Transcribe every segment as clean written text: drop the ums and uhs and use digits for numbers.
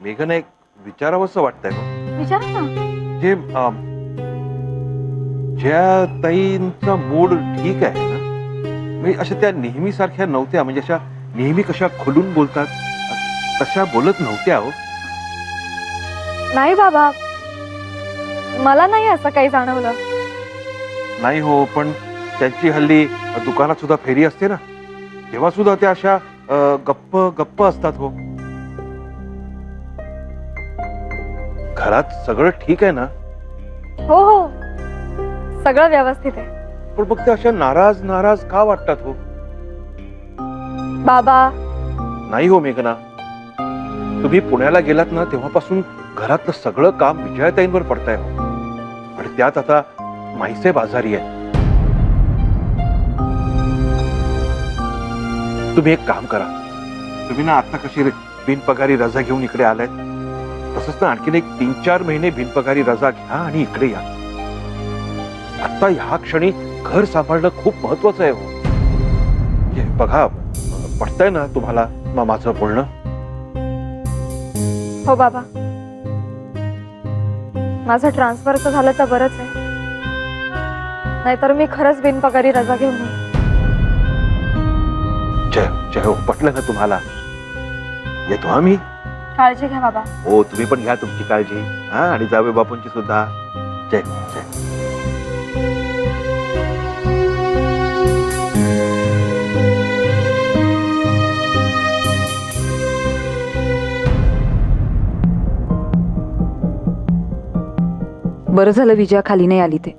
मेघन एक विचारावंसं वाटतंय गं. विचारा ना. जे ज्या ताईंचा मूड ठीक आहे ना, म्हणजे अशा त्या नेहमी सारख्या नव्हत्या, म्हणजे अशा नेहमी कशा खुलून बोलतात तशा बोलत नव्हत्या हो. नाही बाबा, मला नाही असं काही जाणवलं. नाही हो, पण त्यांची हल्ली दुकानात सुद्धा फेरी असते ना, तेव्हा सुद्धा त्या अशा गप्प गप्प असतात हो. घरात सगळं ठीक आहे ना? हो हो, सगळं व्यवस्थित आहे. पण मग त्या अशा नाराज नाराज का वाटतात हो? बाबा नाही हो मेघना, तुम्ही पुण्याला गेलात ना तेव्हापासून घरातलं सगळं काम विजयाताईंवर पडतंय हो. आणि त्यात आता माईसे बाजारी आहे. तुम्ही एक काम करा, तुम्ही ना आता कशी बिनपगारी रजा घेऊन इकडे आलाय, तसंच ना आणखीन एक 3-4 महिने बिनपगारी रजा घ्या आणि इकडे या. आता ह्या क्षणी घर सांभाळणं खूप महत्वाचं आहे हो. बघा, पटतंय ना तुम्हाला माझं बोलणं? हो बाबा, माझं ट्रान्सफरचं झालं तर बरंच आहे, नाहीतर मी खरंच बिनपगारी रजा घेऊन येईन. जय जय हो, पटलं ना तुम्हाला? येतो आम्ही. काळजी घ्या बाबा. हो, तुम्ही पण घ्या तुमची काळजी. हा, आणि जावे बापूंची सुद्धा. जय जय. बरं झालं विजया खाली नाही आली. ते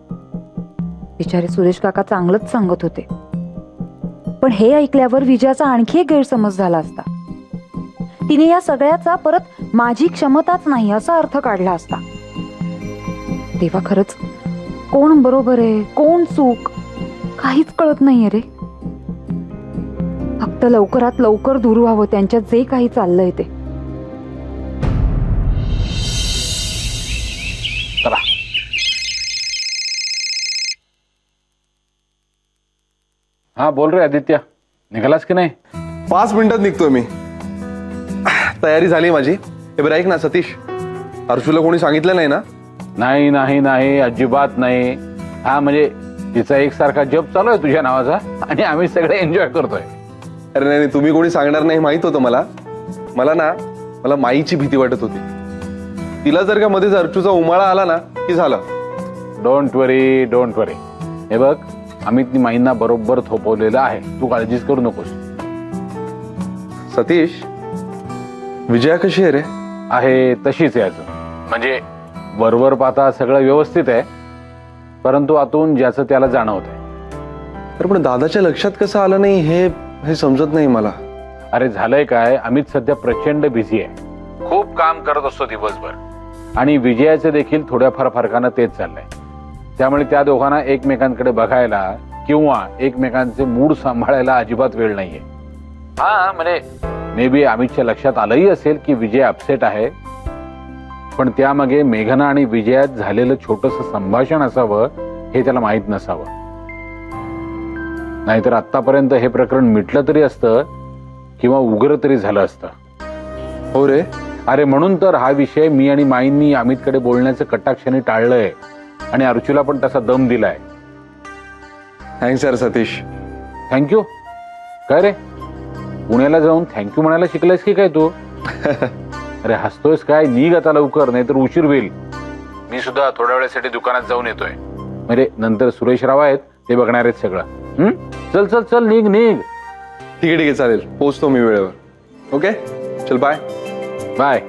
बिचारे सुरेश काका चांगलंच सांगत होते, पण हे ऐकल्यावर विजयाचा आणखी एक गैरसमज झाला असता. तिने या सगळ्याचा परत माझी क्षमताच नाही असा अर्थ काढला असता. तेव्हा खरंच कोण बरोबर आहे कोण चूक काहीच कळत नाहीये रे. फक्त लवकरात लवकर दूर व्हावं त्यांच्यात जे काही चाललंय ते. हा बोल रे आदित्य, निघालास की नाही? 5 मिनिटात निघतोय मी. तयारी झाली माझी. हे बरं ऐक ना सतीश, अर्जुला कोणी सांगितलं नाही ना? नाही नाही नाही, अजिबात नाही. हा म्हणजे तिचा एकसारखा जप चालू आहे तुझ्या नावाचा आणि आम्ही सगळे एन्जॉय करतोय. अरे नाही, तुम्ही कोणी सांगणार नाही माहित होतं मला. मला माईची भीती वाटत होती. तिला जर का मध्येच अर्जुचा उमाळा आला ना की झालं. डोंट वरी डोंट वरी. हे बघ, आम्ही माईंना बरोबर थोपवलेलं आहे, तू काळजीच करू नकोस. सतीश, विजया कशी आहे रे? आहे तशीच आहे अजून. म्हणजे वरवर पाहता सगळं व्यवस्थित आहे, परंतु आतून ज्याचं त्याला जाणवत आहे. अरे पण दादाच्या लक्षात कसं आलं नाही हे समजत नाही मला. अरे झालंय काय, अमित सध्या प्रचंड बिझी आहे, खूप काम करत असतो दिवसभर, आणि विजयाचे देखील थोड्याफार फरकानं तेच चाललंय. त्यामुळे त्या दोघांना एकमेकांकडे बघायला किंवा एकमेकांचे मूड सांभाळायला अजिबात वेळ नाहीये. हा म्हणजे मे बी अमितच्या लक्षात आलंही असेल की विजय अपसेट आहे, पण त्यामागे मेघना आणि विजयात झालेलं छोटंसं संभाषण असावं हे त्याला माहीत नसावं. नाहीतर आतापर्यंत हे प्रकरण मिटलं तरी असतं किंवा उग्र तरी झालं असतं. हो रे. अरे म्हणून तर हा विषय मी आणि माईंनी अमितकडे बोलण्याचं कटाक्षाने टाळलंय आणि अर्जुला पण तसा दम दिलाय. थँक्स यार सतीश. थँक्यू काय रे, पुण्याला जाऊन थँक्यू म्हणायला शिकलायस की काय तू? अरे हसतोयस काय, निघ आता लवकर, नाहीतर उशीर होईल. मी सुद्धा थोड्या वेळासाठी दुकानात जाऊन येतोय, म्हणजे नंतर सुरेश राव आहेत ते बघणार आहेत सगळं. चल चल चल, निघ निघ. ठीक आहे चालेल, पोचतो मी वेळेवर. ओके चल, बाय बाय.